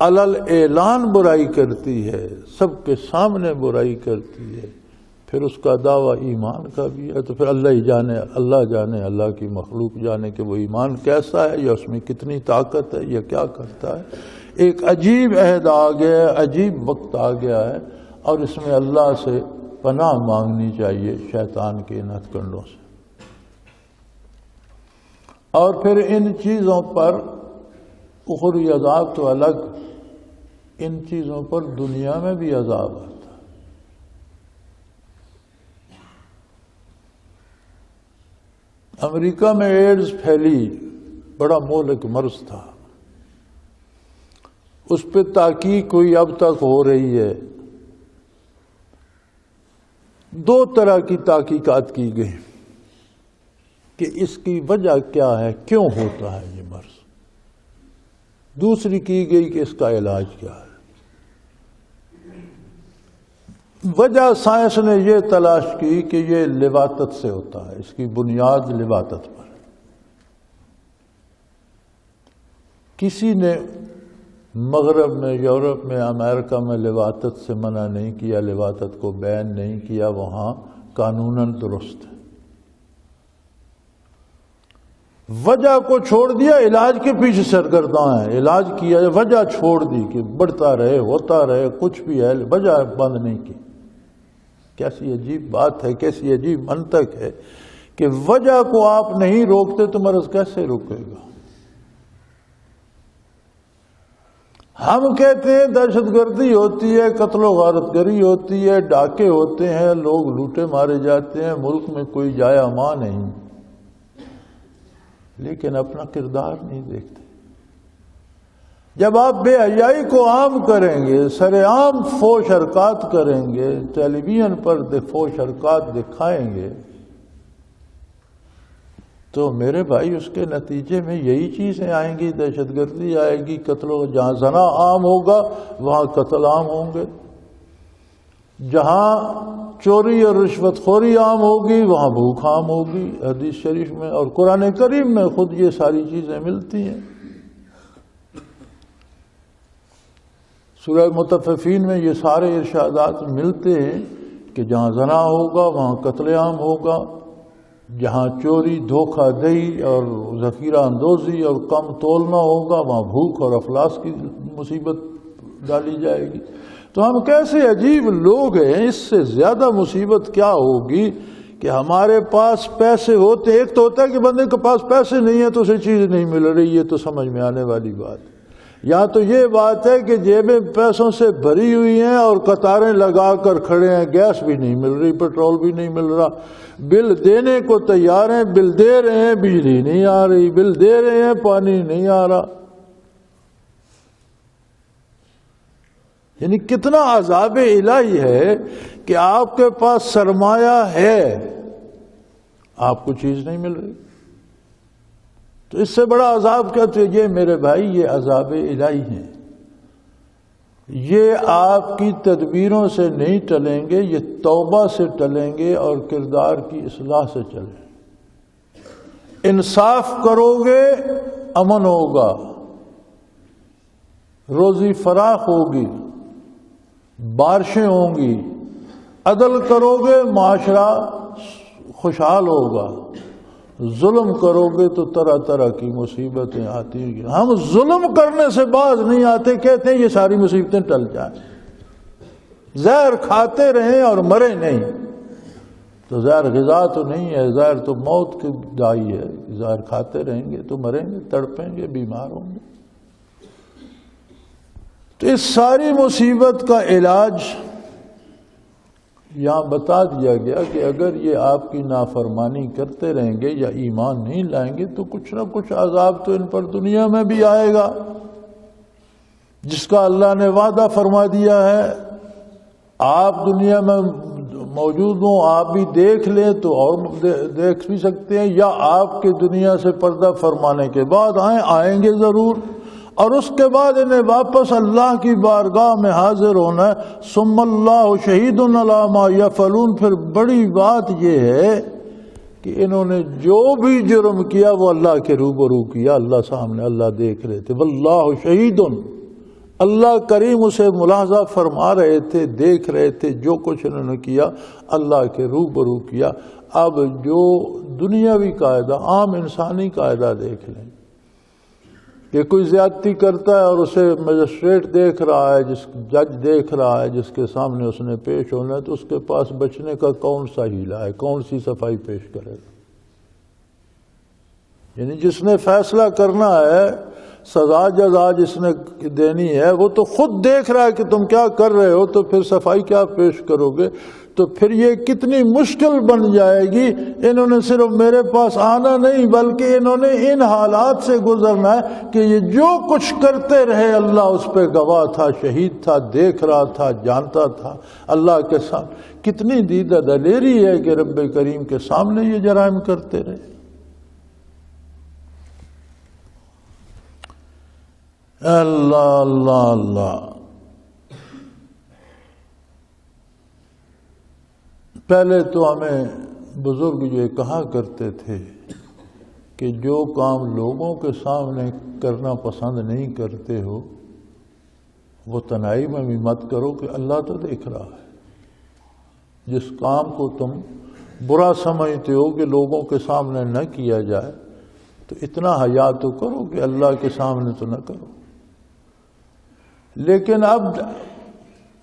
علل اعلان برائی کرتی ہے، سب کے سامنے برائی کرتی ہے، پھر اس کا دعویٰ ایمان کا بھی ہے، تو پھر اللہ ہی جانے، اللہ کی مخلوق جانے کہ وہ ایمان کیسا ہے، یا اس میں کتنی طاقت ہے، یا کیا کرتا ہے۔ ایک عجیب عہد آ گیا ہے، عجیب وقت آ گیا ہے، اور اس میں اللہ سے پناہ مانگنی چاہیے شیطان کے ان ہتھ کنڈوں سے۔ اور پھر ان چیزوں پر اخروی عذاب تو الگ، ان چیزوں پر دنیا میں بھی عذاب آتا ہے۔ امریکہ میں ایڈز پھیلی، بڑا مہلک مرض تھا، اس پہ تحقیق کوئی اب تک ہو رہی ہے۔ دو طرح کی تحقیقات کی گئی کہ اس کی وجہ کیا ہے، کیوں ہوتا ہے یہ مرض۔ دوسری کی گئی کہ اس کا علاج کیا ہے۔ وجہ سائنس نے یہ تلاش کی کہ یہ لواطت سے ہوتا ہے، اس کی بنیاد لواطت پر۔ کسی نے مغرب میں، یورپ میں، امریکہ میں لواطت سے منع نہیں کیا، لواطت کو بین نہیں کیا، وہاں قانوناً درست ہے۔ وجہ کو چھوڑ دیا، علاج کے پیچھے سرگرداں ہیں، علاج کیا، وجہ چھوڑ دی کہ بڑھتا رہے، ہوتا رہے، کچھ بھی ہے، وجہ بند نہیں کی۔ کیسی عجیب بات ہے، کیسی عجیب منطق ہے کہ وجہ کو آپ نہیں روکتے تو مرض کیسے رکے گا۔ ہم کہتے ہیں دہشت گردی ہوتی ہے، قتل و غارت گری ہوتی ہے، ڈاکے ہوتے ہیں، لوگ لوٹے مارے جاتے ہیں، ملک میں کوئی جائے امان نہیں، لیکن اپنا کردار نہیں دیکھتے۔ جب آپ بے حیائی کو عام کریں گے، سر عام فوش حرکات کریں گے، ٹیلی ویژن پر فوش حرکات دکھائیں گے، تو میرے بھائی اس کے نتیجے میں یہی چیزیں آئیں گی، دہشت گردی آئے گی، قتل و جہاں زنا عام ہوگا وہاں قتل عام ہوں گے، جہاں چوری اور رشوت خوری عام ہوگی وہاں بھوک عام ہوگی۔ حدیث شریف میں اور قرآن کریم میں خود یہ ساری چیزیں ملتی ہیں۔ سورہ مطففین میں یہ سارے ارشادات ملتے ہیں کہ جہاں زنا ہوگا وہاں قتل عام ہوگا، جہاں چوری، دھوکہ دہی اور ذخیرہ اندوزی اور کم تولنا ہوگا وہاں بھوک اور افلاس کی مصیبت ڈالی جائے گی۔ تو ہم کیسے عجیب لوگ ہیں، اس سے زیادہ مصیبت کیا ہوگی کہ ہمارے پاس پیسے ہوتے، ایک تو ہوتا ہے کہ بندے کے پاس پیسے نہیں ہیں تو اسے چیز نہیں مل رہی، یہ تو سمجھ میں آنے والی بات ہے۔ یا تو یہ بات ہے کہ جیبیں پیسوں سے بھری ہوئی ہیں اور قطاریں لگا کر کھڑے ہیں، گیس بھی نہیں مل رہی، پیٹرول بھی نہیں مل رہا، بل دینے کو تیار ہیں، بل دے رہے ہیں، بجلی نہیں آ رہی، بل دے رہے ہیں، پانی نہیں آ رہا۔ یعنی کتنا عذاب الہی ہے کہ آپ کے پاس سرمایہ ہے، آپ کو چیز نہیں مل رہی۔ تو اس سے بڑا عذاب کیا؟ تو یہ میرے بھائی یہ عذاب الہی ہیں، یہ آپ کی تدبیروں سے نہیں ٹلیں گے، یہ توبہ سے ٹلیں گے اور کردار کی اصلاح سے چلیں گے۔ انصاف کرو گے امن ہوگا، روزی فراخ ہوگی، بارشیں ہوں گی، عدل کرو گے معاشرہ خوشحال ہوگا، ظلم کرو گے تو طرح طرح کی مصیبتیں آتی ہیں۔ ہم ظلم کرنے سے باز نہیں آتے، کہتے ہیں یہ ساری مصیبتیں ٹل جائیں، زہر کھاتے رہیں اور مرے نہیں۔ تو زہر غذا تو نہیں ہے، زہر تو موت کی دائی ہے، زہر کھاتے رہیں گے تو مریں گے، تڑپیں گے، بیمار ہوں گے۔ تو اس ساری مصیبت کا علاج یہاں بتا دیا گیا کہ اگر یہ آپ کی نافرمانی کرتے رہیں گے یا ایمان نہیں لائیں گے تو کچھ نہ کچھ عذاب تو ان پر دنیا میں بھی آئے گا، جس کا اللہ نے وعدہ فرما دیا ہے۔ آپ دنیا میں موجود ہوں، آپ بھی دیکھ لیں تو اور دیکھ بھی سکتے ہیں، یا آپ کے دنیا سے پردہ فرمانے کے بعد آئیں گے ضرور، اور اس کے بعد انہیں واپس اللہ کی بارگاہ میں حاضر ہونا ہے۔ ثم اللہ شہید علی ما یفعلون۔ پھر بڑی بات یہ ہے کہ انہوں نے جو بھی جرم کیا وہ اللہ کے روبرو کیا، اللہ سامنے، اللہ دیکھ رہے تھے۔ واللہ شہید، اللہ کریم اسے ملاحظہ فرما رہے تھے، دیکھ رہے تھے، جو کچھ انہوں نے کیا اللہ کے روبرو کیا۔ اب جو دنیاوی قاعدہ، عام انسانی قاعدہ دیکھ لیں کہ کوئی زیادتی کرتا ہے اور اسے مجسٹریٹ دیکھ رہا ہے، جج دیکھ رہا ہے، جس کے سامنے اس نے پیش ہونا ہے، تو اس کے پاس بچنے کا کون سا ہیلا ہے، کون سی صفائی پیش کرے گا؟ یعنی جس نے فیصلہ کرنا ہے، سزا جزا جس نے دینی ہے، وہ تو خود دیکھ رہا ہے کہ تم کیا کر رہے ہو، تو پھر صفائی کیا پیش کرو گے؟ تو پھر یہ کتنی مشکل بن جائے گی۔ انہوں نے صرف میرے پاس آنا نہیں، بلکہ انہوں نے ان حالات سے گزرنا ہے کہ یہ جو کچھ کرتے رہے اللہ اس پہ گواہ تھا، شہید تھا، دیکھ رہا تھا، جانتا تھا اللہ کے سامنے۔ کتنی دیدہ دلیری ہے کہ رب کریم کے سامنے یہ جرائم کرتے رہے۔ اللہ اللہ اللہ۔ پہلے تو ہمیں بزرگ یہ کہا کرتے تھے کہ جو کام لوگوں کے سامنے کرنا پسند نہیں کرتے ہو وہ تنہائی میں بھی مت کرو کہ اللہ تو دیکھ رہا ہے۔ جس کام کو تم برا سمجھتے ہو کہ لوگوں کے سامنے نہ کیا جائے تو اتنا حیا تو کرو کہ اللہ کے سامنے تو نہ کرو۔ لیکن اب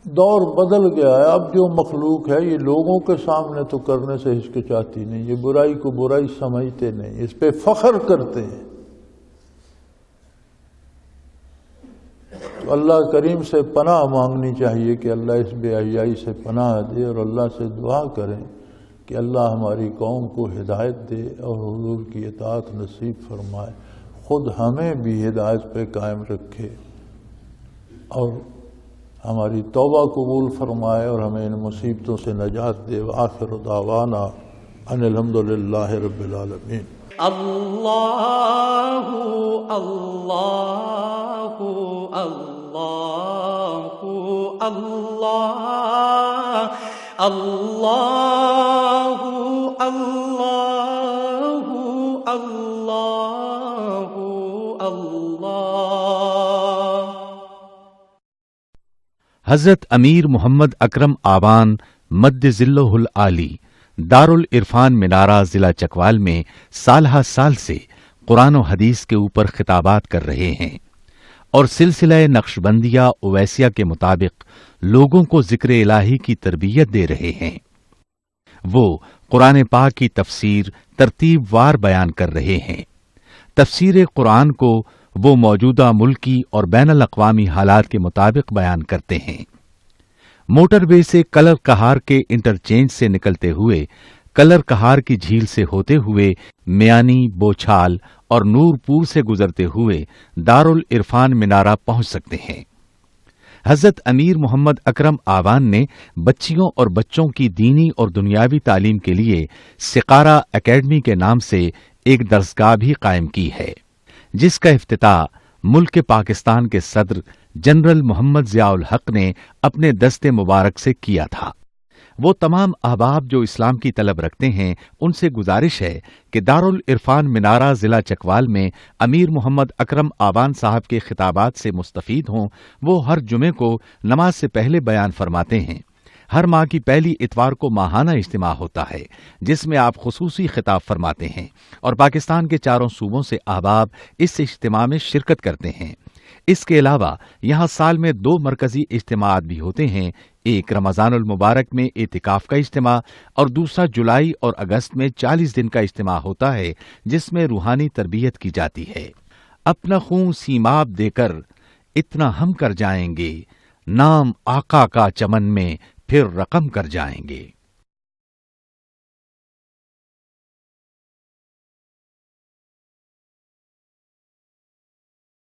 دور بدل گیا ہے، اب جو مخلوق ہے یہ لوگوں کے سامنے تو کرنے سے ہچکچاتی نہیں، یہ برائی کو برائی سمجھتے نہیں، اس پہ فخر کرتے ہیں۔ تو اللہ کریم سے پناہ مانگنی چاہیے کہ اللہ اس بے حیائی سے پناہ دے، اور اللہ سے دعا کریں کہ اللہ ہماری قوم کو ہدایت دے اور حضور کی اطاعت نصیب فرمائے، خود ہمیں بھی ہدایت پہ قائم رکھے اور ہماری توبہ قبول فرمائے اور ہمیں ان مصیبتوں سے نجات دے۔ وآخر دعوانا ان الحمدللہ رب العالمین۔ اللہ اللہ اللہ اللہ اللہ اللہ اللہ اللہ۔ حضرت امیر محمد اکرم آبان مد ذلہ العالی دارالعرفان منارہ ضلع چکوال میں سالہ سال سے قرآن و حدیث کے اوپر خطابات کر رہے ہیں اور سلسلہ نقشبندیہ اویسیہ کے مطابق لوگوں کو ذکر الہی کی تربیت دے رہے ہیں۔ وہ قرآن پاک کی تفسیر ترتیب وار بیان کر رہے ہیں۔ تفسیر قرآن کو وہ موجودہ ملکی اور بین الاقوامی حالات کے مطابق بیان کرتے ہیں۔ موٹر وے سے کلر کہار کے انٹرچینج سے نکلتے ہوئے کلر کہار کی جھیل سے ہوتے ہوئے میانی، بوچھال اور نور پور سے گزرتے ہوئے دارالعرفان منارہ پہنچ سکتے ہیں۔ حضرت امیر محمد اکرم آوان نے بچیوں اور بچوں کی دینی اور دنیاوی تعلیم کے لیے سقارہ اکیڈمی کے نام سے ایک درسگاہ بھی قائم کی ہے، جس کا افتتاح ملک پاکستان کے صدر جنرل محمد ضیاء الحق نے اپنے دست مبارک سے کیا تھا۔ وہ تمام احباب جو اسلام کی طلب رکھتے ہیں ان سے گزارش ہے کہ دارالعرفان منارہ ضلع چکوال میں امیر محمد اکرم آبان صاحب کے خطابات سے مستفید ہوں۔ وہ ہر جمعے کو نماز سے پہلے بیان فرماتے ہیں۔ ہر ماہ کی پہلی اتوار کو ماہانہ اجتماع ہوتا ہے جس میں آپ خصوصی خطاب فرماتے ہیں اور پاکستان کے چاروں صوبوں سے احباب اس اجتماع میں شرکت کرتے ہیں۔ اس کے علاوہ یہاں سال میں 2 مرکزی اجتماعات بھی ہوتے ہیں، ایک رمضان المبارک میں اعتکاف کا اجتماع اور دوسرا جولائی اور اگست میں 40 دن کا اجتماع ہوتا ہے جس میں روحانی تربیت کی جاتی ہے۔ اپنا خون سیماب دے کر اتنا ہم کر جائیں گے، نام آقا کا چمن میں پھر رقم کر جائیں گے۔